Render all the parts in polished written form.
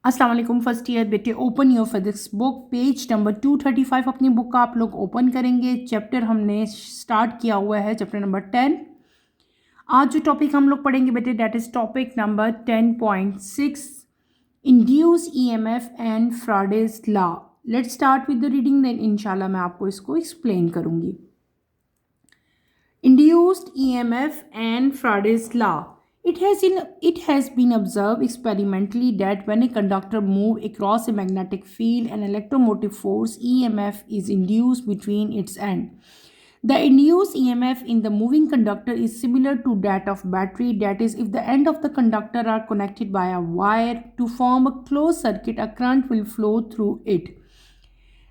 अस्सलाम वालेकुम first year बेटे। Open your physics book, page number 235 अपनी बुक का आप लोग ओपन करेंगे। चैप्टर हमने स्टार्ट किया हुआ है चैप्टर नंबर 10। आज जो टॉपिक हम लोग पढ़ेंगे बेटे that is topic number 10.6, induced EMF and Faraday's law. Let's start with the reading, then इंशाल्लाह मैं आपको इसको एक्सप्लेन करूंगी। Induced EMF and Faraday's law. It has been observed experimentally that when a conductor moves across a magnetic field, an electromotive force EMF is induced between its ends. The induced EMF in the moving conductor is similar to that of battery. That is, if the end of the conductor are connected by a wire to form a closed circuit, a current will flow through it.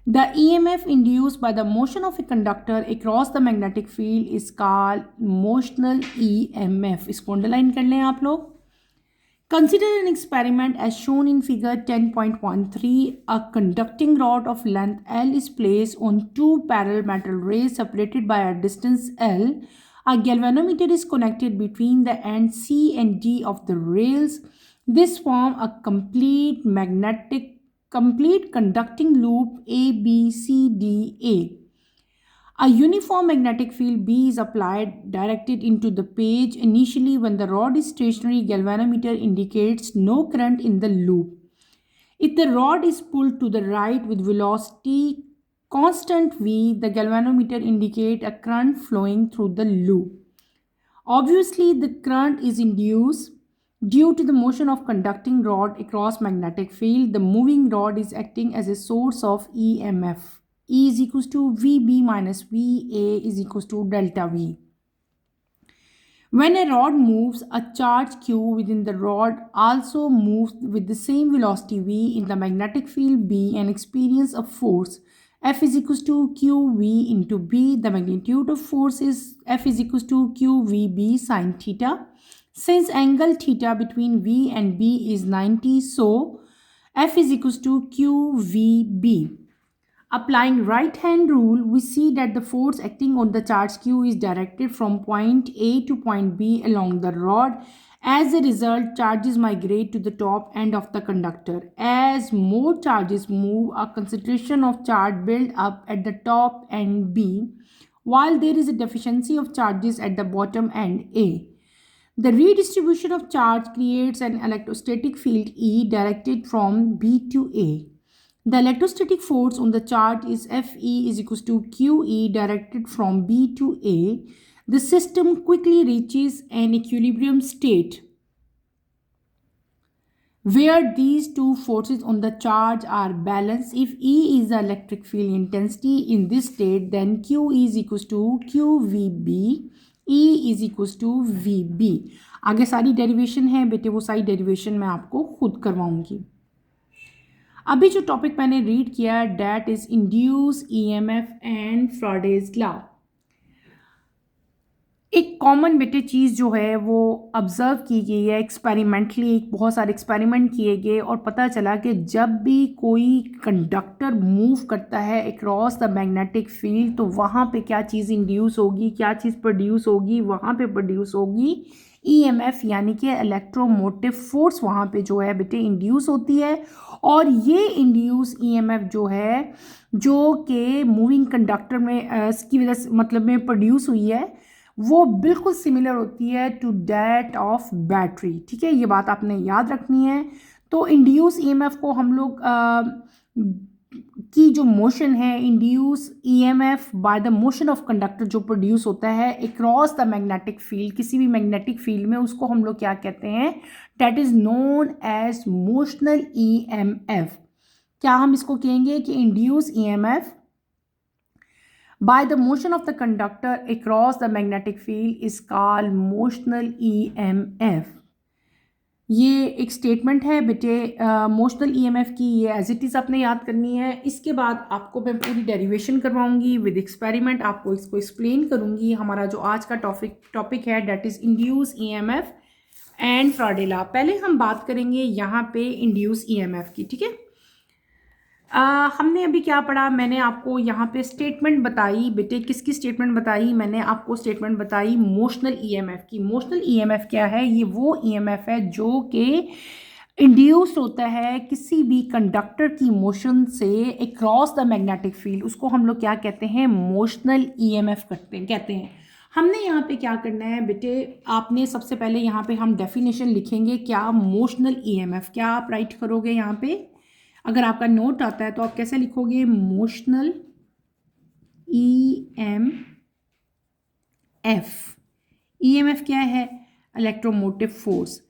The EMF induced by the motion of a conductor across the magnetic field is called motional EMF. इसको underline कर लें आप लोग। Consider an experiment as shown in figure 10.13. A conducting rod of length L is placed on two parallel metal rails separated by a distance L. A galvanometer is connected between the ends C and D of the rails. This forms a complete conducting loop A, B, C, D, A. A uniform magnetic field B is applied directed into the page. Initially, when the rod is stationary, galvanometer indicates no current in the loop. If the rod is pulled to the right with velocity constant V, the galvanometer indicates a current flowing through the loop. Obviously, the current is induced due to the motion of conducting rod across magnetic field. The moving rod is acting as a source of EMF. E is equals to VB minus VA is equals to delta V. When a rod moves, a charge Q within the rod also moves with the same velocity V in the magnetic field B and experience a force. F is equals to QV into B. The magnitude of force is F is equals to QVB sin theta. Since angle theta between V and B is 90, so F is equals to QVB. Applying right hand rule, we see that the force acting on the charge Q is directed from point A to point B along the rod. As a result, charges migrate to the top end of the conductor. As more charges move, a concentration of charge build up at the top end B, while there is a deficiency of charges at the bottom end A. The redistribution of charge creates an electrostatic field E directed from B to A. The electrostatic force on the charge is Fe is equals to QE directed from B to A. The system quickly reaches an equilibrium state where these two forces on the charge are balanced. If E is the electric field intensity in this state, then Q is equals to QVB, E is equals to VB. आगे सारी derivation है बेटे, वो सारी derivation मैं आपको खुद करवाऊंगी। अभी जो टॉपिक मैंने रीड किया that is induced EMF and Faraday's law. एक कॉमन बेटे चीज़ जो है वो ऑब्जर्व की गई है एक्सपेरिमेंटली, बहुत सारे एक्सपेरिमेंट किए गए और पता चला कि जब भी कोई कंडक्टर मूव करता है अक्रॉस द मैग्नेटिक फील्ड तो वहाँ पे क्या चीज़ इंड्यूस होगी, क्या चीज़ प्रोड्यूस होगी, वहाँ पे प्रोड्यूस होगी ईएमएफ यानी कि इलेक्ट्रोमोटिव फोर्स वहाँ पे जो है बेटे इंड्यूस होती है। और ये इंड्यूस ईएमएफ जो है जो कि मूविंग कंडक्टर में इसकी वजह से मतलब में प्रोड्यूस हुई है वो बिल्कुल सिमिलर होती है टू दैट ऑफ बैटरी। ठीक है, ये बात आपने याद रखनी है। तो इंड्यूस ईएमएफ को हम लोग की जो मोशन है induce EMF bye the motion of conductor जो प्रोड्यूस होता है अक्रॉस द मैग्नेटिक फील्ड, किसी भी मैग्नेटिक फील्ड में, उसको हम लोग क्या कहते हैं, that is known as motional EMF. क्या हम इसको कहेंगे कि induce EMF by the motion of the conductor across the magnetic field is called motional EMF। ये एक स्टेटमेंट है बेटे मोशनल ईएमएफ की, ये एज इट इज़ आपने याद करनी है। इसके बाद आपको मैं पूरी डेरिवेशन करवाऊंगी विद एक्सपेरिमेंट, आपको इसको एक्सप्लेन करूंगी। हमारा जो आज का टॉपिक है that is induce EMF and फ्राडे law. पहले हम बात करेंगे यहाँ पे इंड्यूस ईएमएफ की। ठीक है, हमने अभी क्या पढ़ा, मैंने आपको यहाँ पे स्टेटमेंट बताई बेटे, किसकी स्टेटमेंट बताई, मैंने आपको स्टेटमेंट बताई मोशनल ईएमएफ की। मोशनल ईएमएफ क्या है, ये वो ईएमएफ है जो कि इंड्यूस्ड होता है किसी भी कंडक्टर की मोशन से अक्रॉस द मैग्नेटिक फील्ड, उसको हम लोग क्या कहते हैं, मोशनल ईएमएफ कहते हैं। हमने यहाँ पे क्या करना है बेटे, आपने सबसे पहले यहाँ पे हम डेफिनेशन लिखेंगे क्या मोशनल ईएमएफ, क्या आप राइट करोगे यहाँ पे, अगर आपका नोट आता है तो आप कैसे लिखोगे, मोशनल ईएमएफ। ईएमएफ क्या है, इलेक्ट्रोमोटिव फोर्स।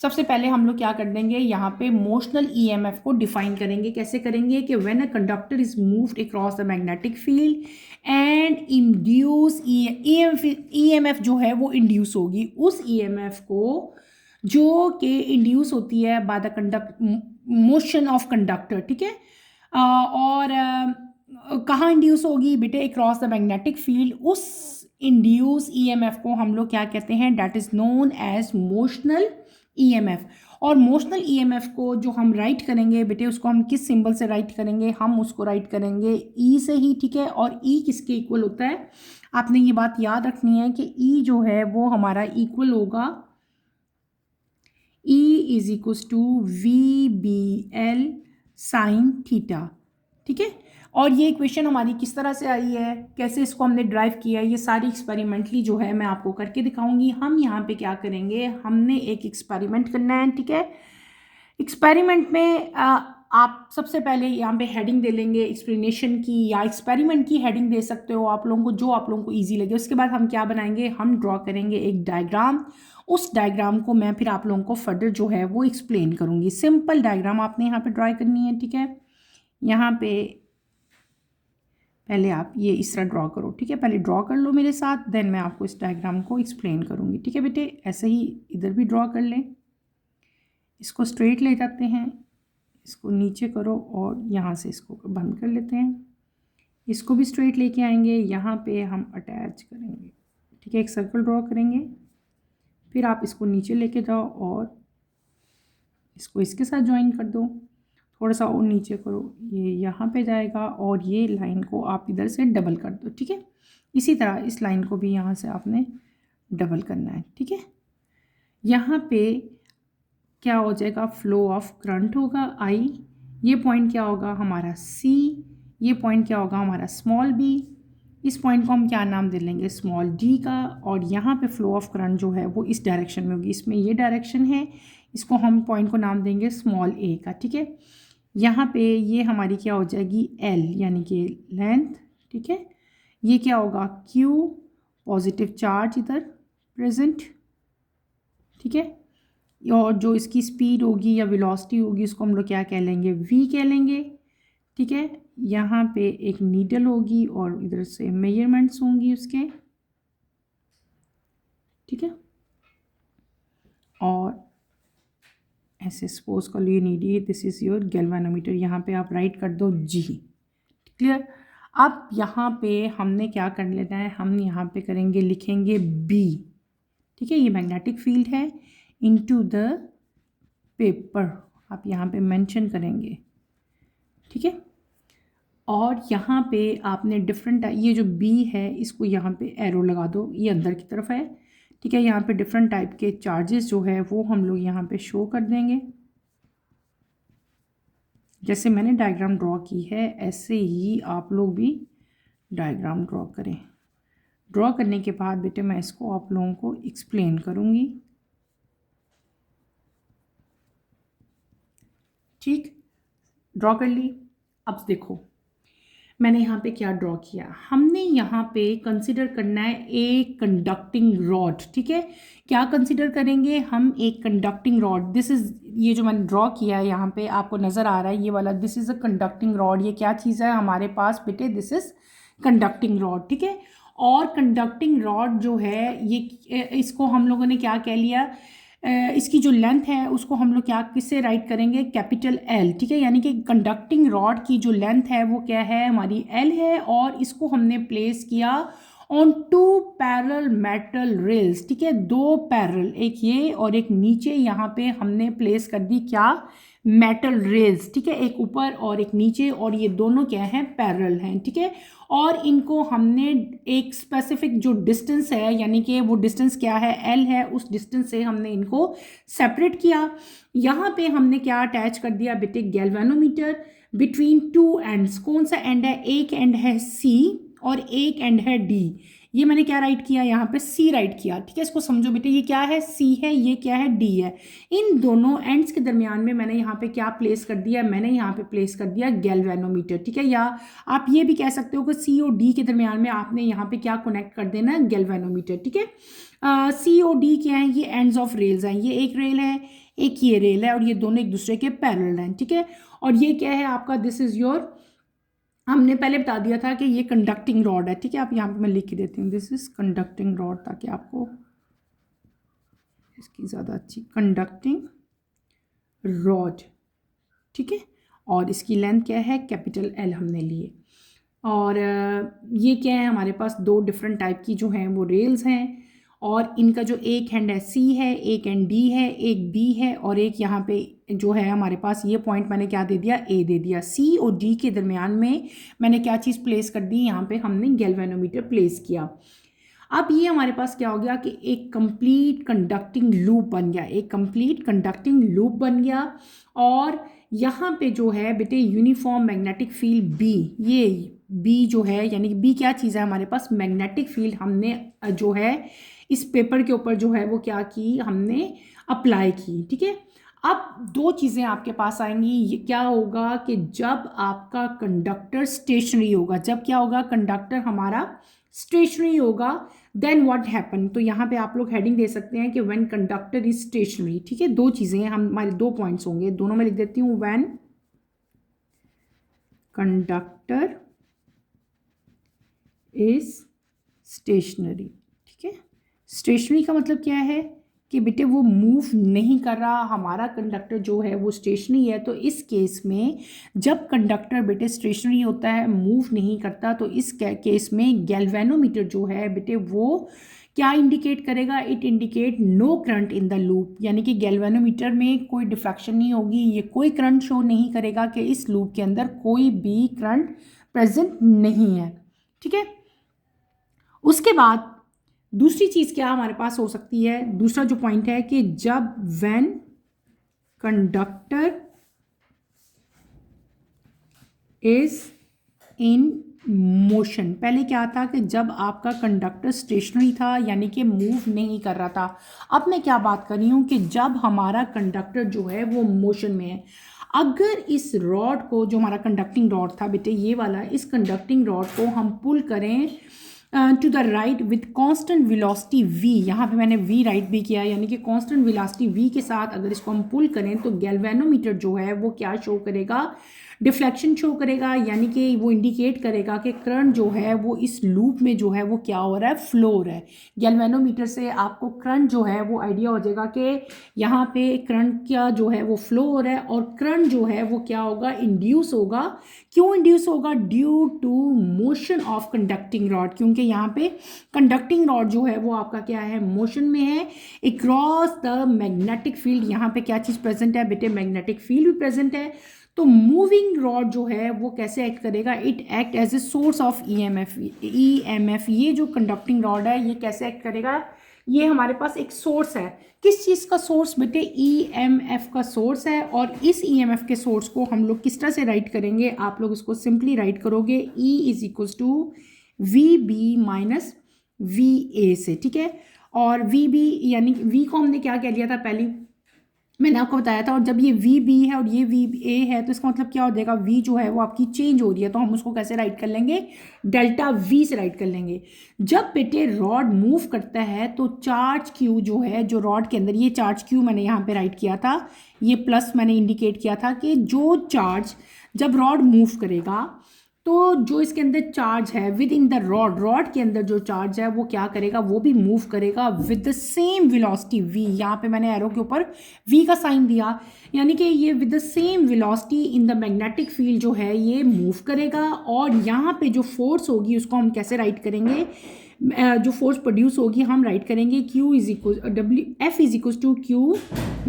सबसे पहले हम लोग क्या कर देंगे, यहाँ पे मोशनल ईएमएफ को डिफाइन करेंगे। कैसे करेंगे कि when a conductor is moved across the magnetic field and induce EMF जो है वो इंड्यूस होगी, उस ईएमएफ को जो कि इंड्यूस होती है by the motion of conductor, ठीक है। और कहाँ इंड्यूस होगी बेटे, अक्रॉस द मैग्नेटिक फील्ड। उस इंड्यूस ईएमएफ को हम लोग क्या कहते हैं, that is known as motional EMF. और मोशनल ईएमएफ को जो हम राइट करेंगे बेटे, उसको हम किस सिंबल से राइट करेंगे, हम उसको राइट करेंगे ई से ही, ठीक है। और ई किसके इक्वल होता है, आपने ये बात याद रखनी है कि ई जो है वो हमारा इक्वल होगा, E is equals to V B L sine theta, ठीक है। और ये इक्वेशन हमारी किस तरह से आई है, कैसे इसको हमने ड्राइव किया है, ये सारी एक्सपेरिमेंटली जो है मैं आपको करके दिखाऊंगी। हम यहाँ पे क्या करेंगे, हमने एक एक्सपेरिमेंट करना है, ठीक है। एक्सपेरिमेंट में आप सबसे पहले यहाँ पे हेडिंग दे लेंगे एक्सप्लेनेशन की, या एक्सपेरिमेंट की हेडिंग दे सकते हो आप लोगों को, जो आप लोगों को ईजी लगे। उसके बाद हम क्या बनाएंगे, हम ड्रॉ करेंगे एक डायग्राम। उस डायग्राम को मैं फिर आप लोगों को फर्दर जो है वो एक्सप्लेन करूँगी। सिंपल डायग्राम आपने यहाँ पे ड्रॉ करनी है, ठीक है। यहाँ पे पहले आप ये इस तरह ड्रॉ करो, ठीक है। पहले ड्रॉ कर लो मेरे साथ, देन मैं आपको इस डायग्राम को एक्सप्लेन करूँगी, ठीक है बेटे। ऐसे ही इधर भी ड्रॉ कर लें, इसको स्ट्रेट ले जाते हैं, इसको नीचे करो और यहाँ से इसको बंद कर लेते हैं। इसको भी स्ट्रेट लेके आएंगे, यहाँ पे हम अटैच करेंगे, ठीक है। एक सर्कल ड्रॉ करेंगे, फिर आप इसको नीचे लेके जाओ और इसको इसके साथ ज्वाइन कर दो, थोड़ा सा और नीचे करो, ये यहाँ पे जाएगा और ये लाइन को आप इधर से डबल कर दो, ठीक है। इसी तरह इस लाइन को भी यहाँ से आपने डबल करना है, ठीक है। यहाँ पे क्या हो जाएगा, फ्लो ऑफ करंट होगा आई, ये पॉइंट क्या होगा हमारा सी, ये पॉइंट क्या होगा हमारा स्मॉल बी, इस पॉइंट को हम क्या नाम दे लेंगे, स्मॉल डी का। और यहाँ पे फ्लो ऑफ करंट जो है वो इस डायरेक्शन में होगी, इसमें ये डायरेक्शन है, इसको हम पॉइंट को नाम देंगे स्मॉल ए का, ठीक है। यहाँ पे ये हमारी क्या हो जाएगी एल, यानी कि लेंथ, ठीक है। ये क्या होगा क्यू, पॉजिटिव चार्ज इधर प्रेजेंट, ठीक है। और जो इसकी स्पीड होगी या वेलोसिटी होगी उसको हम लोग क्या कह लेंगे, वी कह लेंगे, ठीक है। यहाँ पे एक नीडल होगी और इधर से मेजरमेंट्स होंगी उसके, ठीक है। और ऐसे सपोज कर लो ये needy, this is your galvanometer, यहाँ पे आप राइट कर दो जी, क्लियर। अब यहाँ पे हमने क्या कर लेना है, हम यहाँ पे करेंगे, लिखेंगे बी, ठीक है। ये मैग्नेटिक फील्ड है इनटू द पेपर, आप यहाँ पे मेंशन करेंगे, ठीक है। और यहाँ पे आपने डिफरेंट, ये जो बी है इसको यहाँ पे एरो लगा दो, ये अंदर की तरफ है, ठीक है। यहाँ पे डिफरेंट टाइप के चार्जेस जो है वो हम लोग यहाँ पे शो कर देंगे। जैसे मैंने डायग्राम ड्रॉ की है ऐसे ही आप लोग भी डायग्राम ड्रॉ करें। ड्रॉ करने के बाद बेटे मैं इसको आप लोगों को एक्सप्लेन करूँगी, ठीक। ड्रॉ कर ली। अब देखो मैंने यहाँ पे क्या ड्रॉ किया, हमने यहाँ पे कंसिडर करना है एक कंडक्टिंग रॉड, ठीक है। क्या कंसिडर करेंगे हम, एक कंडक्टिंग रॉड। दिस इज़, ये जो मैंने ड्रॉ किया है यहाँ पे आपको नज़र आ रहा है ये वाला, this is a conducting rod. ये क्या चीज़ है हमारे पास बेटे, दिस इज़ कंडक्टिंग रॉड, ठीक है। और कंडक्टिंग रॉड जो है ये, इसको हम लोगों ने क्या कह लिया, इसकी जो लेंथ है उसको हम लोग क्या किससे राइट करेंगे, कैपिटल एल, ठीक है। यानी कि कंडक्टिंग रॉड की जो लेंथ है वो क्या है हमारी एल है, और इसको हमने प्लेस किया on two parallel metal rails, ठीक है। दो पैरेलल, एक ये और एक नीचे, यहाँ पे हमने प्लेस कर दी क्या, मेटल रेल्स, ठीक है, एक ऊपर और एक नीचे, और ये दोनों क्या हैं, पैरेलल हैं, ठीक है। और इनको हमने एक स्पेसिफिक जो डिस्टेंस है, यानी कि वो डिस्टेंस क्या है, एल है, उस डिस्टेंस से हमने इनको सेपरेट किया। यहाँ पे हमने क्या अटैच कर दिया बेटे, गैल्वेनोमीटर बिटवीन टू एंड्स। कौन सा एंड है, एक एंड है सी और एक एंड है डी। ये मैंने क्या राइट किया, यहाँ पे सी राइट किया, ठीक है। इसको समझो बेटे, ये क्या है, सी है, ये क्या है, डी है। इन दोनों एंड्स के दरमियान में मैंने यहाँ पे क्या प्लेस कर दिया, मैंने यहाँ पे प्लेस कर दिया गैल्वेनोमीटर, ठीक है। या आप ये भी कह सकते हो कि सी और डी के दरमियान में आपने यहाँ पे क्या कनेक्ट कर देना, गैल्वेनोमीटर, ठीक है। सी और डी क्या है, ये एंड्स ऑफ रेल्स हैं, ये एक रेल है, एक ये रेल है, और ये दोनों एक दूसरे के पैरेलल हैं, ठीक है। और ये क्या है आपका, दिस इज योर, हमने पहले बता दिया था कि ये कंडक्टिंग रॉड है, ठीक है। आप यहाँ पे मैं लिख के देती हूँ, दिस इज कंडक्टिंग रॉड, ताकि आपको इसकी ज़्यादा अच्छी, कंडक्टिंग रॉड, ठीक है। और इसकी लेंथ क्या है, कैपिटल एल हमने लिए। और ये क्या है, हमारे पास दो डिफरेंट टाइप की जो हैं वो रेल्स हैं, और इनका जो एक हैंड है सी है, एक हैंड डी है, एक बी है, और एक यहाँ पे जो है हमारे पास ये पॉइंट मैंने क्या दे दिया, ए दे दिया। सी और डी के दरमियान में मैंने क्या चीज़ प्लेस कर दी, यहाँ पे हमने गैल्वेनोमीटर प्लेस किया। अब ये हमारे पास क्या हो गया कि एक कंप्लीट कंडक्टिंग लूप बन गया, एक कंप्लीट कंडक्टिंग लूप बन गया। और यहाँ पे जो है बेटे यूनिफॉर्म मैग्नेटिक फील्ड बी, ये बी जो है, यानी कि बी क्या चीज़ है हमारे पास, मैग्नेटिक फील्ड हमने जो है इस पेपर के ऊपर जो है वो क्या की, हमने अप्लाई की, ठीक है। अब दो चीज़ें आपके पास आएंगी, ये क्या होगा कि जब आपका कंडक्टर स्टेशनरी होगा, जब क्या होगा, कंडक्टर हमारा स्टेशनरी होगा, देन व्हाट हैपन। तो यहाँ पे आप लोग हेडिंग दे सकते हैं कि व्हेन कंडक्टर इज स्टेशनरी, ठीक है। दो चीज़ें हैं, हमारे दो पॉइंट्स होंगे, दोनों में लिख देती हूँ, व्हेन कंडक्टर इज स्टेशनरी, ठीक है। स्टेशनरी का मतलब क्या है कि बेटे वो मूव नहीं कर रहा, हमारा कंडक्टर जो है वो स्टेशनरी है। तो इस केस में जब कंडक्टर बेटे स्टेशनरी होता है, मूव नहीं करता, तो इस केस में गैल्वेनोमीटर जो है बेटे वो क्या इंडिकेट करेगा, it indicate no current in the loop, यानी कि गैल्वेनोमीटर में कोई डिफ्लेक्शन नहीं होगी, ये कोई करंट शो नहीं करेगा कि इस लूप के अंदर कोई भी करंट प्रेजेंट नहीं है, ठीक है। उसके बाद दूसरी चीज़ क्या हमारे पास हो सकती है, दूसरा जो पॉइंट है कि जब when conductor is in motion, पहले क्या था कि जब आपका कंडक्टर स्टेशनरी था, यानी कि मूव नहीं कर रहा था। अब मैं क्या बात कर रही हूँ कि जब हमारा कंडक्टर जो है वो मोशन में है, अगर इस रॉड को, जो हमारा कंडक्टिंग रॉड था बेटे ये वाला, इस कंडक्टिंग रॉड को हम पुल करें to the right with constant velocity v, यहाँ पे मैंने v राइट भी किया, यानी कि कांस्टेंट वेलोसिटी v के साथ अगर इसको हम पुल करें तो गैल्वेनोमीटर जो है वो क्या शो करेगा, डिफ्लेक्शन शो करेगा, यानी कि वो इंडिकेट करेगा कि करंट जो है वो इस लूप में जो है वो क्या हो रहा है, फ्लो हो रहा है। गैल्वेनोमीटर से आपको करंट जो है वो आइडिया हो जाएगा कि यहाँ पे करंट क्या जो है वो फ्लो हो रहा है, और करंट जो है वो क्या होगा, इंड्यूस होगा। क्यों इंड्यूस होगा, due to motion of conducting rod, क्योंकि यहाँ पे कंडक्टिंग रॉड जो है वो आपका क्या है, मोशन में है अक्रॉस द मैग्नेटिक फील्ड। यहाँ पे क्या चीज़ प्रेजेंट है बेटे, मैग्नेटिक फील्ड भी प्रेजेंट है। तो मूविंग रॉड जो है वो कैसे एक्ट करेगा, it act as a source of EMF. ये जो कंडक्टिंग रॉड है ये कैसे एक्ट करेगा, ये हमारे पास एक सोर्स है, किस चीज़ का सोर्स बेटे, ईएमएफ का सोर्स है। और इस ईएमएफ के सोर्स को हम लोग किस तरह से राइट करेंगे, आप लोग इसको सिंपली राइट करोगे, E is equals to V B minus V A से, ठीक है। और वी बी यानी वी को हमने क्या कह लिया था, पहले मैंने आपको बताया था। और जब ये वी बी है और ये वी ए है तो इसका मतलब क्या हो जाएगा, वी जो है वो आपकी चेंज हो रही है, तो हम उसको कैसे राइट कर लेंगे, डेल्टा वी से राइट कर लेंगे। जब बेटे रॉड मूव करता है तो चार्ज क्यू जो है, जो रॉड के अंदर, ये चार्ज क्यू मैंने यहाँ पे राइट किया था, ये प्लस मैंने इंडिकेट किया था कि जो चार्ज जब रॉड मूव करेगा तो जो इसके अंदर चार्ज है with in the rod, rod के अंदर जो चार्ज है वो क्या करेगा, वो भी मूव करेगा with the same velocity v। यहाँ पे मैंने एरो के ऊपर v का साइन दिया, यानी कि ये with the same velocity in the magnetic field जो है ये मूव करेगा। और यहाँ पे जो फोर्स होगी उसको हम कैसे राइट करेंगे, जो फोर्स प्रोड्यूस होगी हम राइट करेंगे Q is equal W F is equal to Q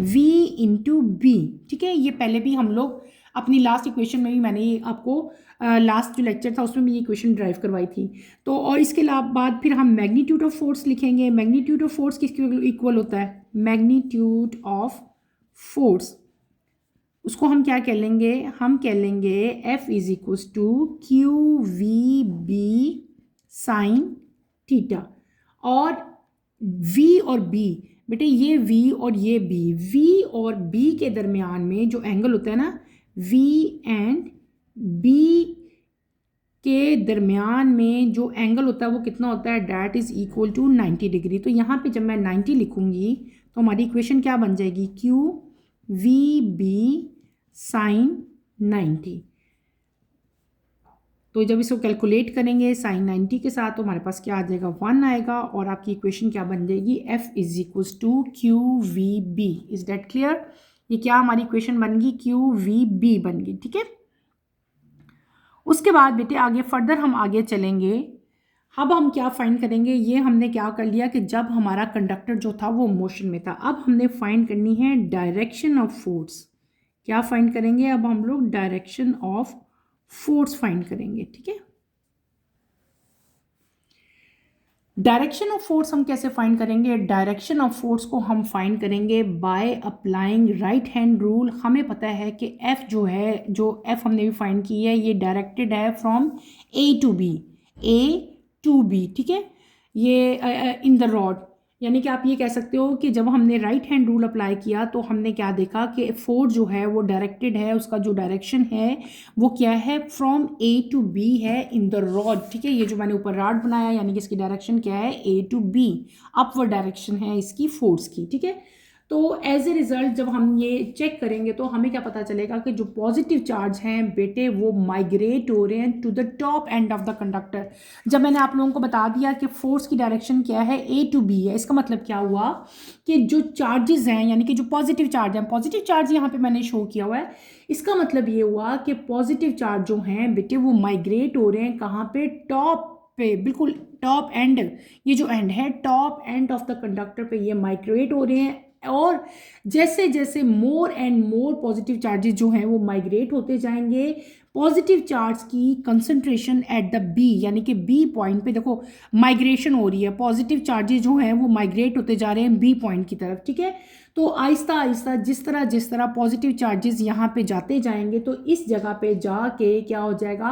V into B. ठीक है, ये पहले भी हम लोग अपनी लास्ट इक्वेशन में भी मैंने ये आपको लास्ट जो लेक्चर था उसमें भी ये इक्वेशन ड्राइव करवाई थी। तो और इसके बाद फिर हम मैग्नीट्यूड ऑफ फोर्स लिखेंगे। मैग्नीट्यूड ऑफ फोर्स किसके इक्वल होता है? मैग्नीट्यूड ऑफ फोर्स, उसको हम क्या कह लेंगे? हम कह लेंगे F is equal to Q V B sine theta. और V और B, बेटे ये V और ये B, V और B के दरमियान में जो एंगल होता है ना, V एंड B के दरमियान में जो एंगल होता है वो कितना होता है? That is equal to 90 degree. तो यहाँ पे जब मैं 90 लिखूंगी तो हमारी इक्वेशन क्या बन जाएगी? Q V B sine 90। तो जब इसको कैलकुलेट करेंगे साइन 90 के साथ तो हमारे पास क्या आ जाएगा? 1 आएगा। और आपकी इक्वेशन क्या बन जाएगी? F is equal to Q V B. Is that clear? ये क्या हमारी इक्वेशन बन गई? क्यू वी बी बन गई। ठीक है, उसके बाद बेटे आगे फर्दर हम आगे चलेंगे। अब हम क्या फाइंड करेंगे? ये हमने क्या कर लिया कि जब हमारा कंडक्टर जो था वो मोशन में था, अब हमने फाइंड करनी है डायरेक्शन ऑफ फोर्स। क्या फाइंड करेंगे? अब हम लोग डायरेक्शन ऑफ फोर्स फाइंड करेंगे। ठीक है, डायरेक्शन ऑफ फोर्स हम कैसे फाइंड करेंगे? डायरेक्शन ऑफ फोर्स को हम फाइंड करेंगे by applying right hand rule. हमें पता है कि F जो है, जो F हमने भी फाइंड की है, ये डायरेक्टेड है from A to B, A to B। ठीक है, ये इन द रॉड, यानी कि आप ये कह सकते हो कि जब हमने राइट हैंड रूल अप्लाई किया तो हमने क्या देखा कि फोर्स जो है वो डायरेक्टेड है, उसका जो डायरेक्शन है वो क्या है? फ्रॉम A टू B है इन द रॉड। ठीक है, ये जो मैंने ऊपर रॉड बनाया यानी कि इसकी डायरेक्शन क्या है? A to B, upward direction है इसकी फोर्स की। ठीक है, तो एज ए रिजल्ट जब हम ये चेक करेंगे तो हमें क्या पता चलेगा कि जो पॉजिटिव चार्ज हैं बेटे वो माइग्रेट हो रहे हैं to the top end of the conductor. जब मैंने आप लोगों को बता दिया कि फोर्स की डायरेक्शन क्या है? A टू B है, इसका मतलब क्या हुआ कि जो चार्जेस हैं यानी कि जो पॉजिटिव चार्ज हैं, पॉजिटिव चार्ज यहाँ पे मैंने शो किया हुआ है, इसका मतलब ये हुआ कि पॉजिटिव चार्ज जो हैं बेटे वो माइग्रेट हो रहे हैं कहाँ पे? टॉप पे, बिल्कुल टॉप एंड, ये जो एंड है top end of the conductor पे ये माइग्रेट हो रहे हैं। और जैसे जैसे more and more positive charges जो हैं वो माइग्रेट होते जाएंगे, पॉजिटिव चार्ज की कंसंट्रेशन एट द बी यानी कि बी पॉइंट पे देखो माइग्रेशन हो रही है, पॉजिटिव चार्जेस जो हैं वो माइग्रेट होते जा रहे हैं बी पॉइंट की तरफ। ठीक है, तो आहिस्ता आहिस्ता जिस तरह पॉजिटिव चार्जेस यहाँ पे जाते जाएंगे तो इस जगह पे जाके क्या हो जाएगा?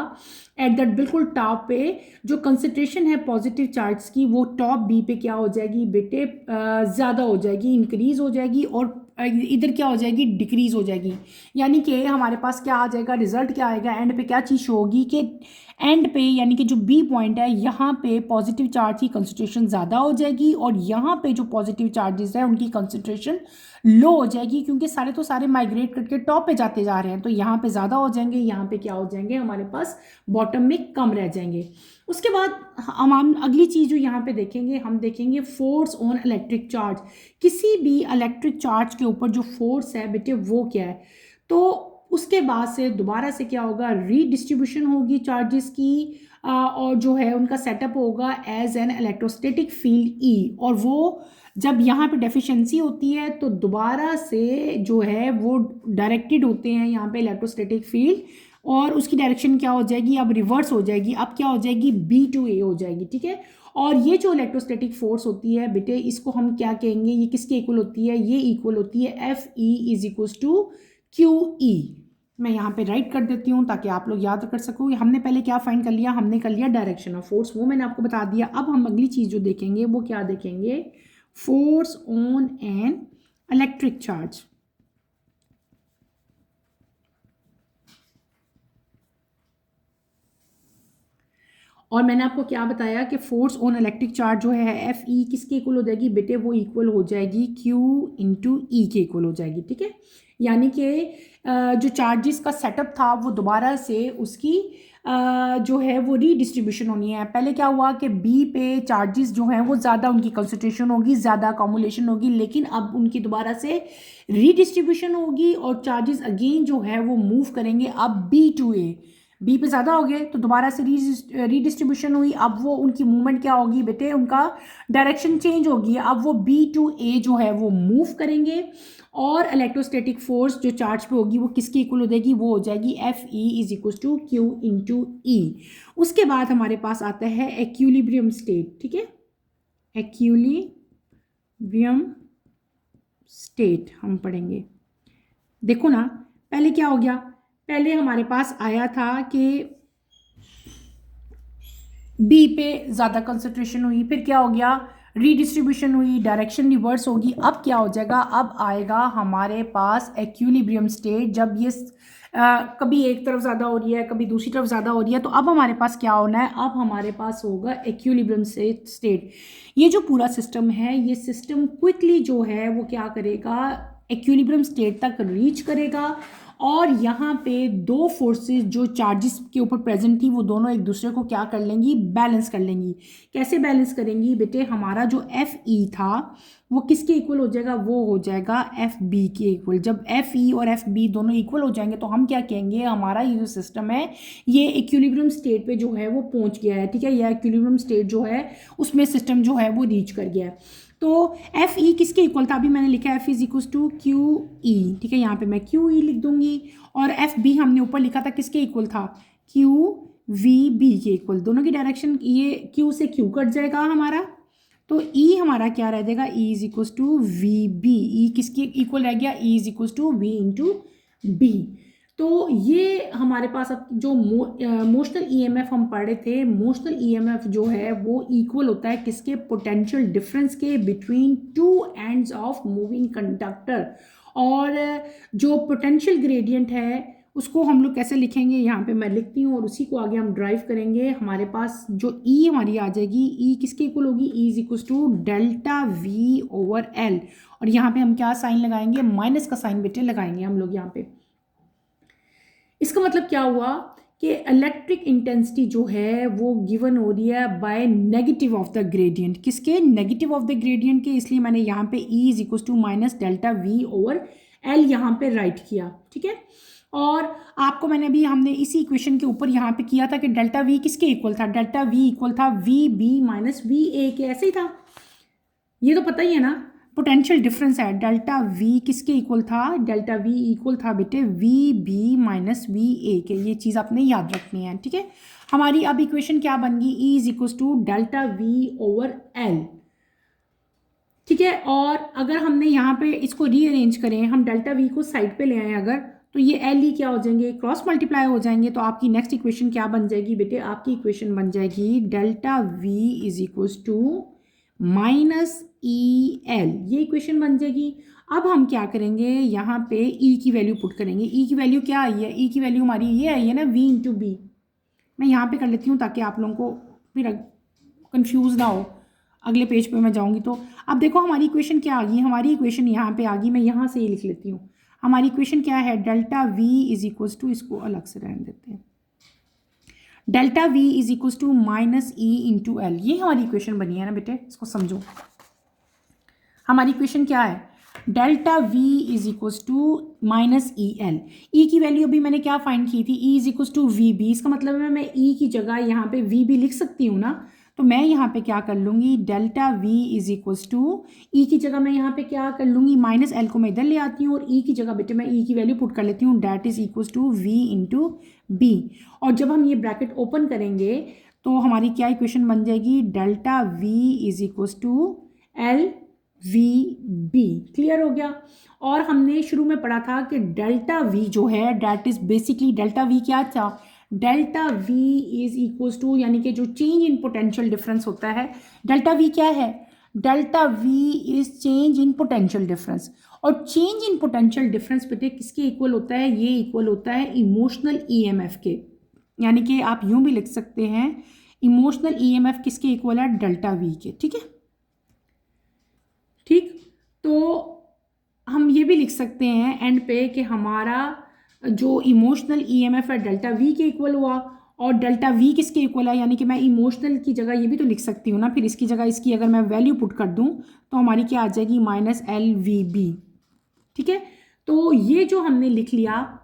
एट दैट बिल्कुल टॉप पे जो कंसंट्रेशन है पॉजिटिव चार्ज की वो टॉप बी पे क्या हो जाएगी बेटे? ज़्यादा हो जाएगी, इंक्रीज हो जाएगी, और इधर क्या हो जाएगी? डिक्रीज हो जाएगी। यानी कि हमारे पास क्या आ जाएगा? रिजल्ट क्या आएगा? एंड पे क्या चीज़ होगी कि एंड पे यानी कि जो बी पॉइंट है यहाँ पे पॉजिटिव चार्ज की कंसंट्रेशन ज़्यादा हो जाएगी और यहाँ पे जो पॉजिटिव चार्जेस है उनकी कंसंट्रेशन लो हो जाएगी, क्योंकि सारे माइग्रेट करके टॉप पे जाते जा रहे हैं। तो यहाँ पे ज़्यादा हो जाएंगे, यहाँ पे क्या हो जाएंगे? हमारे पास बॉटम में कम रह जाएंगे। उसके बाद हम अगली चीज़ जो यहाँ पे देखेंगे, हम देखेंगे फोर्स ऑन इलेक्ट्रिक चार्ज। किसी भी इलेक्ट्रिक चार्ज के ऊपर जो फोर्स है बेटे वो क्या है? तो उसके बाद से दोबारा से क्या होगा? रीडिस्ट्रीब्यूशन होगी चार्जेस की, और जो है उनका सेटअप होगा as an electrostatic field E. और वो जब यहाँ पे डेफिशिएंसी होती है तो दोबारा से जो है वो डायरेक्टेड होते हैं यहाँ पे इलेक्ट्रोस्टैटिक फील्ड, और उसकी डायरेक्शन क्या हो जाएगी? अब रिवर्स हो जाएगी। अब क्या हो जाएगी? B टू A हो जाएगी। ठीक है, और ये जो इलेक्ट्रोस्टैटिक फोर्स होती है बेटे इसको हम क्या कहेंगे? ये किसके इक्वल होती है? ये इक्वल होती है FE is equal to QE। मैं यहाँ पे राइट कर देती हूँ ताकि आप लोग याद कर सको। हमने पहले क्या फाइंड कर लिया? हमने कर लिया डायरेक्शन ऑफ फोर्स, वो मैंने आपको बता दिया। अब हम अगली चीज़ जो देखेंगे वो क्या देखेंगे? Force on an electric charge. और मैंने आपको क्या बताया कि फोर्स ऑन इलेक्ट्रिक चार्ज जो है FE किसके इक्वल हो जाएगी बेटे? वो इक्वल हो जाएगी Q इंटू E के इक्वल हो जाएगी। ठीक है, यानी कि जो चार्जेस का सेटअप था वो दोबारा से उसकी जो है वो रीडिस्ट्रीब्यूशन होनी है। पहले क्या हुआ कि B पे चार्जेस जो हैं वो ज़्यादा उनकी कंसंट्रेशन होगी, ज़्यादा अकोमोलेशन होगी, लेकिन अब उनकी दोबारा से रीडिस्ट्रीब्यूशन होगी और चार्जेस अगेन जो है वो मूव करेंगे अब B टू A। बी पे ज़्यादा हो गए तो दोबारा से रीडिस्ट्रीब्यूशन हुई। अब वो उनकी मूवमेंट क्या होगी बेटे, उनका डायरेक्शन चेंज होगी। अब वो बी टू ए जो है वो मूव करेंगे और इलेक्ट्रोस्टैटिक फोर्स जो चार्ज पे होगी वो किसकी इक्वल हो जाएगी, वो हो जाएगी F E is equal to Q into E. उसके बाद हमारे पास आता है एक्यूलिब्रियम स्टेट। ठीक है, एक्यूलिब्रियम स्टेट हम पढ़ेंगे। देखो ना, पहले क्या हो गया, पहले हमारे पास आया था कि बी पे ज़्यादा कंसंट्रेशन हुई, फिर क्या हो गया, रीडिस्ट्रीब्यूशन हुई, डायरेक्शन रिवर्स होगी। अब क्या हो जाएगा, अब आएगा हमारे पास एक्यूलिब्रियम स्टेट। जब ये कभी एक तरफ ज़्यादा हो रही है, कभी दूसरी तरफ ज़्यादा हो रही है, तो अब हमारे पास क्या होना है, अब हमारे पास होगा एक्यूलिब्रियम स्टेट। ये जो पूरा सिस्टम है, ये सिस्टम क्विकली जो है वो क्या करेगा, एक्यूलिब्रियम स्टेट तक रीच करेगा। और यहाँ पे दो फोर्सेस जो चार्जेस के ऊपर प्रेजेंट थी वो दोनों एक दूसरे को क्या कर लेंगी, बैलेंस कर लेंगी। कैसे बैलेंस करेंगी बेटे, हमारा जो एफ ई था वो किसके इक्वल हो जाएगा, वो हो जाएगा एफ बी के इक्वल। जब एफ ई और एफ बी दोनों इक्वल हो जाएंगे तो हम क्या कहेंगे, हमारा ये जो सिस्टम है ये इक्विलिब्रियम स्टेट पे जो है वो पहुंच गया है। ठीक है, ये इक्विलिब्रियम स्टेट जो है उसमें सिस्टम जो है वो रीच कर गया है। तो एफ ई किसके इक्वल था, अभी मैंने लिखा है F is equal to Q E. ठीक है, यहाँ पे मैं क्यू ई लिख दूंगी। और एफ बी हमने ऊपर लिखा था किसके इक्वल था, क्यू वी बी के इक्वल। दोनों की डायरेक्शन, ये क्यू से क्यू कट जाएगा हमारा, तो ई हमारा क्या रह जाएगा, E is equal to V B. E किसके इक्वल रह गया, E is equal to V into B. तो ये हमारे पास अब जो मोशनल ईएमएफ हम पढ़ रहे थे, मोशनल ईएमएफ जो है वो इक्वल होता है किसके, पोटेंशियल डिफरेंस के between two ends of moving conductor. और जो पोटेंशियल ग्रेडियंट है उसको हम लोग कैसे लिखेंगे, यहाँ पे मैं लिखती हूँ और उसी को आगे हम ड्राइव करेंगे। हमारे पास जो ई हमारी आ जाएगी, ई किसके इक्वल होगी, E is equal to delta V over L. और यहाँ पे हम क्या साइन लगाएंगे, माइनस का साइन बेटे लगाएंगे हम लोग यहाँ पे। इसका मतलब क्या हुआ कि इलेक्ट्रिक इंटेंसिटी जो है वो गिवन हो रही है by negative of the gradient, किसके, नेगेटिव ऑफ द ग्रेडियंट के। इसलिए मैंने यहाँ पे E is equal to minus delta V over L यहाँ पे राइट किया। ठीक है, और आपको मैंने अभी, हमने इसी इक्वेशन के ऊपर यहाँ पे किया था कि डेल्टा वी किसके इक्वल था, डेल्टा वी इक्वल था V B minus V A के। ऐसे ही था, ये तो पता ही है ना, पोटेंशियल डिफरेंस है। डेल्टा वी किसके इक्वल था, डेल्टा वी इक्वल था बेटे V B minus V A के। ये चीज़ आपने याद रखनी है। ठीक है, हमारी अब इक्वेशन क्या बन गई, E is equal to delta V over L. ठीक है, और अगर हमने यहाँ पे इसको रीअरेंज करें, हम डेल्टा वी को साइड पे ले आए अगर, तो ये एल ई क्या हो जाएंगे, क्रॉस मल्टीप्लाई हो जाएंगे। तो आपकी नेक्स्ट इक्वेशन क्या बन जाएगी बेटे, आपकी इक्वेशन बन जाएगी delta V is equal to minus E L. ये इक्वेशन बन जाएगी। अब हम क्या करेंगे, यहाँ पे ई की वैल्यू पुट करेंगे। ई की वैल्यू क्या आई है, ई की वैल्यू हमारी ये आई है ना, वी इंटू बी। मैं यहाँ पे कर लेती हूँ ताकि आप लोगों को फिर कंफ्यूज ना हो, अगले पेज पे मैं जाऊँगी तो। अब देखो हमारी इक्वेशन क्या आ गई, हमारी इक्वेशन यहाँ पे आ गई। मैं यहाँ से ही लिख लेती हूँ। हमारी इक्वेशन क्या है, delta V is equal to, इसको अलग से रहने देते हैं, delta V is equal to minus E into L. ये हमारी इक्वेशन बनी है ना बेटे, इसको समझो। हमारी इक्वेशन क्या है, delta V is equal to minus E L. E की वैल्यू अभी मैंने क्या फाइंड की थी, E is equal to V B. इसका मतलब है मैं ई की जगह यहाँ पे वी बी लिख सकती हूँ ना, तो मैं यहाँ पे क्या कर लूँगी, delta V is equal to, E की जगह मैं यहाँ पे क्या कर लूँगी, माइनस एल को मैं इधर ले आती हूँ और ई की जगह बेटे मैं ई की वैल्यू पुट कर लेती हूँ, that is equal to V into B. और जब हम ये ब्रैकेट ओपन करेंगे तो हमारी क्या इक्वेशन बन जाएगी, delta V is equal to L V B. Clear हो गया। और हमने शुरू में पढ़ा था कि डेल्टा वी जो है that is basically, delta V क्या था, delta V is equal to, यानी कि जो चेंज इन पोटेंशियल डिफरेंस होता है, डेल्टा वी क्या है, delta V is change in potential difference. और चेंज इन पोटेंशियल डिफरेंस बेटे किसके इक्वल होता है, ये इक्वल होता है इमोशनल ईएमएफ के। यानी कि आप यूं भी लिख सकते हैं, इमोशनल ईएमएफ किसके इक्वल है, डेल्टा वी के। ठीक है, ठीक। तो हम ये भी लिख सकते हैं एंड पे कि हमारा जो इमोशनल ईएमएफ है डेल्टा वी के इक्वल हुआ, और डेल्टा वी किसके इक्वल है, यानी कि मैं इमोशनल की जगह ये भी तो लिख सकती हूँ ना, फिर इसकी जगह इसकी अगर मैं वैल्यू पुट कर दूँ तो हमारी क्या आ जाएगी, माइनस एल वी बी। ठीक है, तो ये जो हमने लिख लिया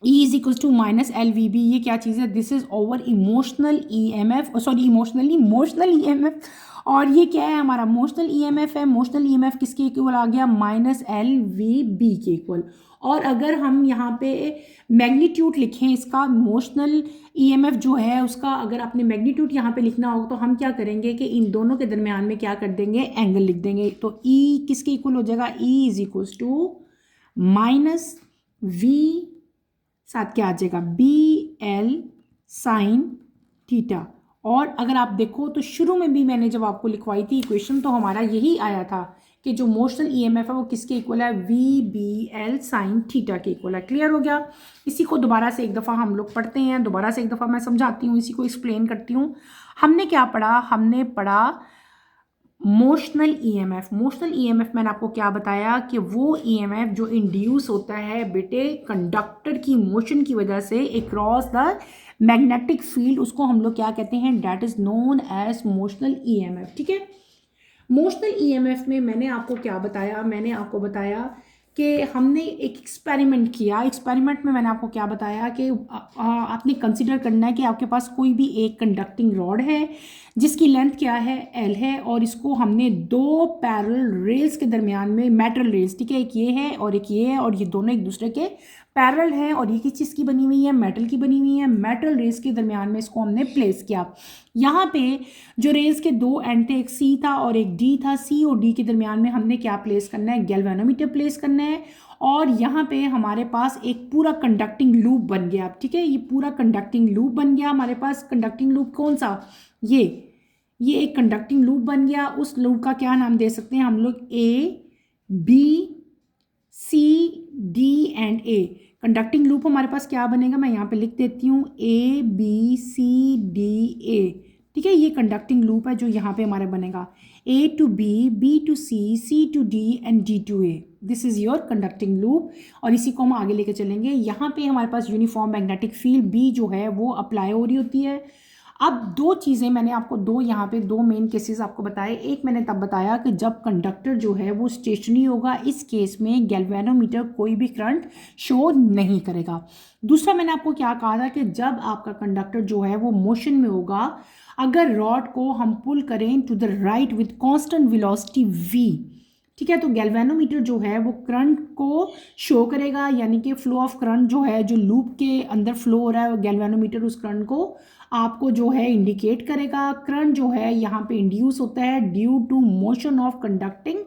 E is equal to minus L V B, ये क्या चीज़ है, this is over emotional E M F, sorry emotional E M F. और ये क्या है हमारा मोशनल ई एम एफ है, मोशनल ई एम एफ किसके इक्वल आ गया, माइनस एल वी बी के इक्वल। और अगर हम यहाँ पे मैग्नीट्यूड लिखें इसका, मोशनल ई एम एफ जो है उसका अगर आपने मैग्नीट्यूड यहाँ पे लिखना हो तो हम क्या करेंगे कि इन दोनों के दरमियान में क्या कर देंगे, एंगल लिख देंगे। तो ई किसके इक्वल हो जाएगा, E is equal to minus V, साथ क्या आ जाएगा, बी एल साइन थीटा। और अगर आप देखो तो शुरू में भी मैंने जब आपको लिखवाई थी इक्वेशन तो हमारा यही आया था कि जो मोशनल ईएमएफ है वो किसके इक्वल है, V B L sine theta के इक्वल है। क्लियर हो गया। इसी को दोबारा से एक दफ़ा हम लोग पढ़ते हैं, दोबारा से एक दफ़ा मैं समझाती हूँ, इसी को एक्सप्लेन करती हूँ। हमने क्या पढ़ा, हमने पढ़ा मोशनल ईएमएफ। मोशनल ईएमएफ मैंने आपको क्या बताया कि वो ईएमएफ जो इंड्यूस होता है बेटे कंडक्टर की मोशन की वजह से अक्रॉस द मैग्नेटिक फील्ड, उसको हम लोग क्या कहते हैं, that is known as motional EMF. ठीक है। मोशनल ईएमएफ में मैंने आपको क्या बताया, मैंने आपको बताया कि हमने एक एक्सपेरिमेंट किया। एक्सपेरिमेंट में मैंने आपको क्या बताया कि आपने कंसिडर करना है कि आपके पास कोई भी एक कंडक्टिंग रॉड है जिसकी लेंथ क्या है, एल है, और इसको हमने दो पैरेलल रेल्स के दरमियान में, मेटल रेल्स, ठीक है, एक ये है और एक ये है, और ये दोनों एक दूसरे के पैरेलल हैं, और ये किस चीज़ की बनी हुई है, मेटल की बनी हुई है। मेटल रेल्स के दरमियान में इसको हमने प्लेस किया। यहाँ पे जो रेल्स के दो एंड थे, एक सी था और एक डी था, सी और डी के दरमियान में हमने क्या प्लेस करना है, गैल्वेनोमीटर प्लेस करना है। और यहाँ पे हमारे पास एक पूरा कंडक्टिंग लूप बन गया। ठीक है, ये पूरा कंडक्टिंग लूप बन गया हमारे पास। कंडक्टिंग लूप कौन सा, ये एक कंडक्टिंग लूप बन गया। उस लूप का क्या नाम दे सकते हैं हम लोग, A B C D and A. Conducting loop हमारे पास क्या बनेगा, मैं यहाँ पे लिख देती हूँ, ए बी सी डी ए। ठीक है, ये कंडक्टिंग लूप है जो यहाँ पे हमारे बनेगा, A to B to C to D and D to A. This is your conducting loop. और इसी को हम आगे लेके चलेंगे। यहाँ पे हमारे पास यूनिफॉर्म मैग्नेटिक फील्ड बी जो है वो अप्लाई हो रही होती है। अब दो चीज़ें मैंने आपको यहाँ पे दो मेन केसेस आपको बताए। एक मैंने तब बताया कि जब कंडक्टर जो है वो स्टेशनरी होगा, इस केस में गैल्वेनोमीटर कोई भी करंट शो नहीं करेगा। दूसरा मैंने आपको क्या कहा था कि जब आपका कंडक्टर जो है वो मोशन में होगा, अगर रॉड को हम पुल करें to the right with constant velocity v, ठीक है, तो गैल्वेनोमीटर जो है वो करंट को शो करेगा, यानी कि फ्लो ऑफ करंट जो है, जो लूप के अंदर फ्लो हो रहा है, गैल्वेनोमीटर उस करंट को आपको जो है इंडिकेट करेगा। करंट जो है यहाँ पे इंड्यूस होता है due to motion of conducting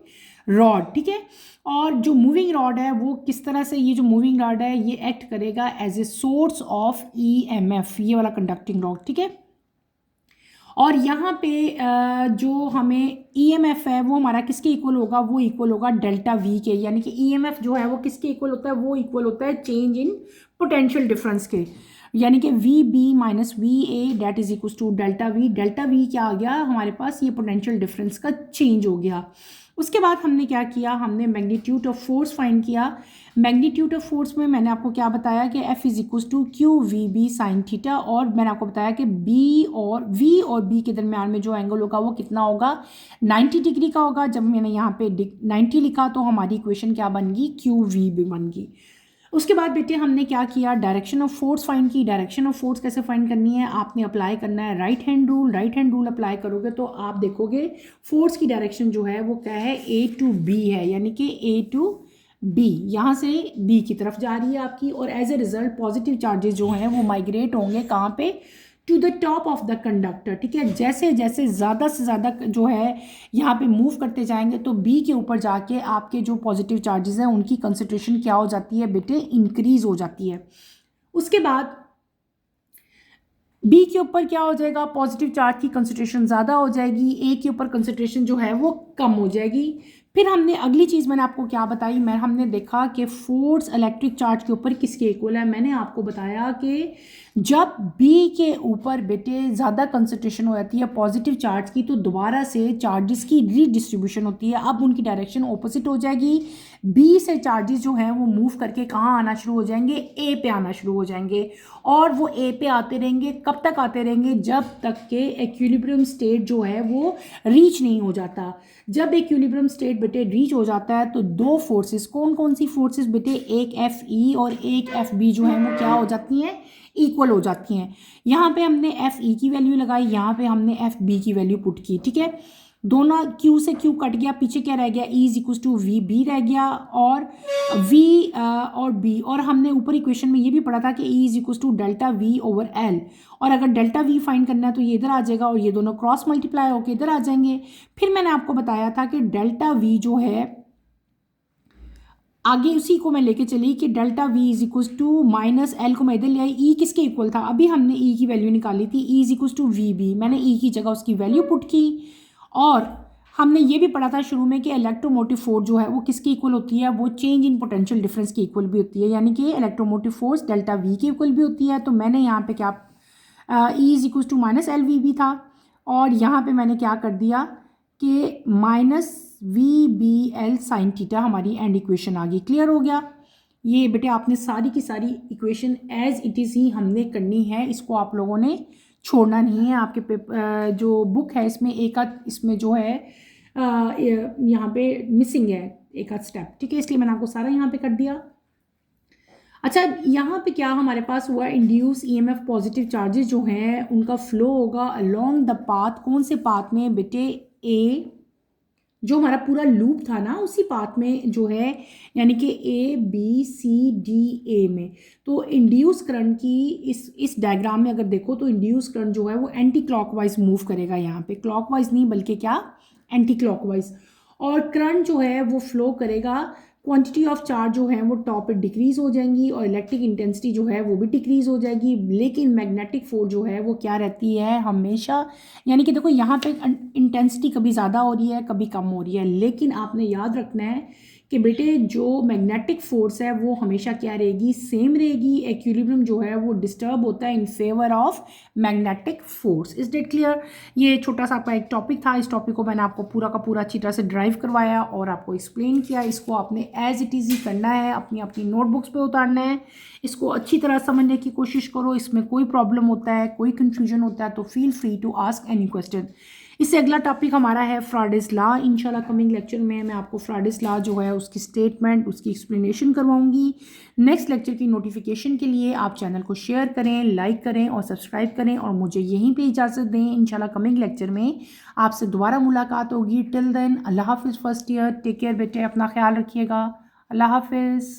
rod. ठीक है, और जो मूविंग रॉड है वो किस तरह से, ये जो मूविंग रॉड है ये एक्ट करेगा as a source of EMF, ये वाला कंडक्टिंग रॉड। ठीक है, और यहाँ पे जो हमें ईएमएफ है वो हमारा किसके इक्वल होगा, वो इक्वल होगा डेल्टा वी के। यानी कि ईएमएफ जो है वो किसके इक्वल होता है, वो इक्वल होता है चेंज इन पोटेंशियल डिफरेंस के। यानी कि V B minus V A that is equal to delta V. Delta V क्या आ गया हमारे पास, ये पोटेंशियल डिफरेंस का चेंज हो गया। उसके बाद हमने क्या किया, हमने मैग्नीट्यूड ऑफ फोर्स फाइंड किया। मैग्नीट्यूड ऑफ फोर्स में मैंने आपको क्या बताया कि F is equal to Q V B sine theta, और मैंने आपको बताया कि बी और वी और बी के दरमियान में जो एंगल होगा वो कितना होगा, 90 डिग्री का होगा। जब मैंने यहाँ पे 90 लिखा तो हमारी इक्वेशन क्या बन गई, क्यू वी बी बन गई। उसके बाद बेटे हमने क्या किया, डायरेक्शन ऑफ फोर्स फाइंड की। डायरेक्शन ऑफ फोर्स कैसे फाइंड करनी है, आपने अप्लाई करना है right hand rule. Right hand rule apply करोगे तो आप देखोगे फोर्स की डायरेक्शन जो है वो क्या है, ए टू बी है, यानी कि ए टू बी, यहाँ से बी की तरफ जा रही है आपकी। और as a result positive charges जो हैं वो माइग्रेट होंगे कहाँ पे, to the top of the conductor. ठीक है, जैसे जैसे ज़्यादा से ज़्यादा जो है यहाँ पे मूव करते जाएंगे तो बी के ऊपर जाके आपके जो पॉजिटिव चार्जेस हैं उनकी कंसंट्रेशन क्या हो जाती है बेटे, इंक्रीज हो जाती है। उसके बाद बी के ऊपर क्या हो जाएगा, पॉजिटिव चार्ज की कंसंट्रेशन ज़्यादा हो जाएगी, ए के ऊपर कंसंट्रेशन जो है वो कम हो जाएगी। फिर हमने अगली चीज़ मैंने आपको क्या बताई, हमने देखा कि फोर्स इलेक्ट्रिक चार्ज के ऊपर किसके इक्वल है। मैंने आपको बताया कि जब बी के ऊपर बेटे ज़्यादा कंसंट्रेशन हो जाती है पॉजिटिव चार्ज की, तो दोबारा से चार्जेस की रीडिस्ट्रीब्यूशन होती है। अब उनकी डायरेक्शन ऑपोजिट हो जाएगी। बी से चार्जेस जो हैं वो मूव करके कहाँ आना शुरू हो जाएंगे, ए पे आना शुरू हो जाएंगे। और वो ए पे आते रहेंगे, कब तक आते रहेंगे, जब तक के इक्विलिब्रियम स्टेट जो है वो रीच नहीं हो जाता। जब इक्विलिब्रियम स्टेट बेटे रीच हो जाता है तो दो फोर्सेस, कौन कौन सी फोर्सेस बेटे, एक एफ ई और एक एफ बी जो है वो क्या हो जाती हैं, इक्वल हो जाती हैं। यहाँ पे हमने एफ ई की वैल्यू लगाई, यहाँ पे हमने एफ बी की वैल्यू पुट की, ठीक है। दोनों क्यू से क्यू कट गया, पीछे क्या रह गया, E is equal to V B रह गया, और वी और बी। और हमने ऊपर इक्वेशन में ये भी पढ़ा था कि E is equal to delta V over L, और अगर डेल्टा वी फाइंड करना है तो ये इधर आ जाएगा और ये दोनों क्रॉस मल्टीप्लाई होकर इधर आ जाएंगे। फिर मैंने आपको बताया था कि डेल्टा वी जो है, आगे उसी को मैं लेके चली कि delta V is equal to minus L को मैं इधर ले आई, ई किसके इक्वल था, अभी हमने ई की वैल्यू निकाली थी, E is equal to V B, मैंने ई की जगह उसकी वैल्यू पुट की। और हमने ये भी पढ़ा था शुरू में कि इलेक्ट्रोमोटिव फोर्स जो है वो किसकी इक्वल होती है, वो चेंज इन पोटेंशियल डिफरेंस की इक्वल भी होती है, यानी कि इलेक्ट्रोमोटिव फोर्स डेल्टा वी की इक्वल भी होती है। तो मैंने यहाँ पे क्या, E is equal to minus L V B था, और यहाँ पे मैंने क्या कर दिया कि minus V B L sine theta हमारी एंड इक्वेशन आ गई। क्लियर हो गया। ये बेटे आपने सारी की सारी इक्वेशन एज इट इज़ ही हमने करनी है, इसको आप लोगों ने छोड़ना नहीं है। आपके पेपर जो बुक है इसमें एक आध इसमें जो है यहाँ पे मिसिंग है एक आध स्टेप, ठीक है, इसलिए मैंने आपको सारा यहाँ पे कर दिया। अच्छा, यहाँ पे क्या हमारे पास हुआ, इंड्यूस ईएमएफ पॉजिटिव चार्जेस जो हैं उनका फ्लो होगा अलोंग द पाथ, कौन से पाथ में बेटे, ए, जो हमारा पूरा लूप था ना उसी पाथ में जो है, यानी कि ए बी सी डी ए में। तो इंड्यूस करंट की इस डायग्राम में अगर देखो तो इंड्यूस करंट जो है वो एंटी क्लॉकवाइज मूव करेगा, यहाँ पे क्लॉकवाइज नहीं बल्कि क्या, एंटी क्लॉकवाइज। और करंट जो है वो फ्लो करेगा, क्वांटिटी ऑफ चार्ज जो है वो टॉप पे डिक्रीज हो जाएंगी और इलेक्ट्रिक इंटेंसिटी जो है वो भी डिक्रीज हो जाएगी, लेकिन मैग्नेटिक फोर्स जो है वो क्या रहती है हमेशा, यानी कि देखो यहाँ पे इंटेंसिटी कभी ज़्यादा हो रही है कभी कम हो रही है, लेकिन आपने याद रखना है कि बेटे जो मैग्नेटिक फोर्स है वो हमेशा क्या रहेगी, सेम रहेगी। इक्विलिब्रियम जो है वो डिस्टर्ब होता है in favour of magnetic force. Is that clear. ये छोटा सा आपका एक टॉपिक था, इस टॉपिक को मैंने आपको पूरा का पूरा अच्छी तरह से ड्राइव करवाया और आपको एक्सप्लेन किया। इसको आपने एज इट इज़ ही करना है, अपनी अपनी नोटबुक्स पे उतारना है, इसको अच्छी तरह समझने की कोशिश करो। इसमें कोई प्रॉब्लम होता है, कोई कन्फ्यूजन होता है तो feel free to ask any question. इससे अगला टॉपिक हमारा है फ्राडेस लॉ। इंशाल्लाह कमिंग लेक्चर में मैं आपको फ्राडेस लॉ जो है उसकी स्टेटमेंट, उसकी एक्सप्लेनेशन करवाऊंगी। नेक्स्ट लेक्चर की नोटिफिकेशन के लिए आप चैनल को शेयर करें, लाइक करें और सब्सक्राइब करें, और मुझे यहीं पे इजाज़त दें। इंशाल्लाह कमिंग लेक्चर में आपसे दोबारा मुलाकात होगी। टिल देन अल्लाह हाफिज़ फर्स्ट ईयर, टेक केयर बेटे, अपना ख्याल रखिएगा। अल्लाह हाफिज़।